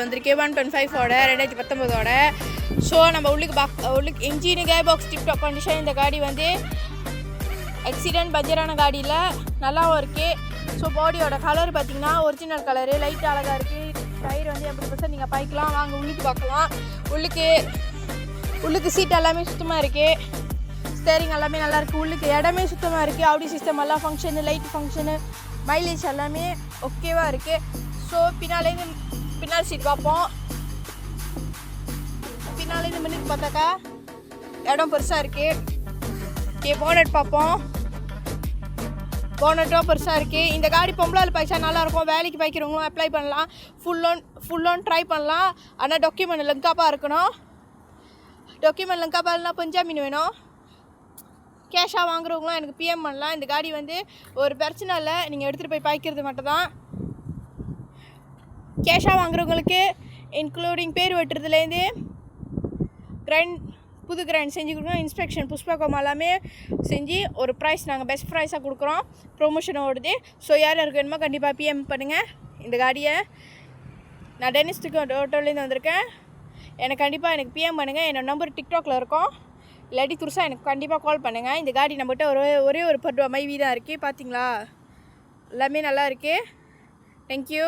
வந்திருக்கே 1.5ஓட 2019ஓட. ஸோ நம்ம உள்ளுக்கு engine K box tiptop condition. இந்த காடி வந்து ஆக்சிடென்ட் பட்ஜெட்டான காடியில் நல்லாவும் இருக்குது. ஸோ பாடியோட கலர் பார்த்திங்கன்னா ஒரிஜினல் கலரு, லைட் அழகாக இருக்குது. டயர் வந்து 80% நீங்கள் பாய்க்கலாம். வாங்க உள்ளுக்கு பார்க்கலாம். உள்ளுக்கு சீட் எல்லாமே சுத்தமாக இருக்குது. ஸ்டேரிங் எல்லாமே நல்லாயிருக்கு. உள்ளுக்கு இடமே சுத்தமாக இருக்குது. ஆடி சிஸ்டம் எல்லாம் ஃபங்க்ஷனு, லைட் ஃபங்க்ஷனு, மைலேஜ் எல்லாமே ஓகேவாக இருக்குது. ஸோ பின்னால் சீட் பார்ப்போம். பின்னாலேருந்து மின்னுக்கு பார்த்தாக்கா இடம் பெருசாக இருக்குது. போனட் பார்ப்போம். போனட்டும் பெருசாக இருக்குது. இந்த காடி பொம்பளால் பாய்ச்சா நல்லாயிருக்கும். வேலைக்கு பாய்க்கிறவங்களும் அப்ளை பண்ணலாம். ஃபுல் லோன் ட்ரை பண்ணலாம். ஆனால் டாக்குமெண்ட் லங்காப்பாக இருக்கணும். டாக்குமெண்ட் லங்காப்பாக இல்லைனா பஞ்சாமீன் வேணும். கேஷாக வாங்குறவங்களும் எனக்கு பிஎம் பண்ணலாம். இந்த காடி வந்து ஒரு பிரச்சனை இல்லை, நீங்கள் எடுத்துகிட்டு போய் பாய்க்கிறது மட்டும் தான். கேஷாக வாங்குறவங்களுக்கு இன்க்ளூடிங் பேர் வெட்டுறதுலேருந்து புது கிரைண்ட் செஞ்சு கொடுக்குறோம். இன்ஸ்பெக்ஷன் புஷ்பகம் எல்லாமே செஞ்சு ஒரு ப்ரைஸ் நாங்கள் பெஸ்ட் ப்ரைஸாக கொடுக்குறோம். ப்ரொமோஷன் ஓடுது. ஸோ யார் யாருக்கு வேணுமோ கண்டிப்பாக பிஎம் பண்ணுங்கள் இந்த காடியை. நான் டென்னிஸ்டுக்கு ஹோட்டல்லேருந்து வந்திருக்கேன். எனக்கு பிஎம் பண்ணுங்கள். என்னோடய நம்பர் டிக்டாக்ல இருக்கும். இல்லாட்டி துருசா எனக்கு கண்டிப்பாக கால் பண்ணுங்கள். இந்த காடி நம்மகிட்ட ஒரே ஒரு பர்டுவா மைவி தான் இருக்குது. பார்த்தீங்களா, எல்லாமே நல்லா இருக்குது. தேங்க்யூ.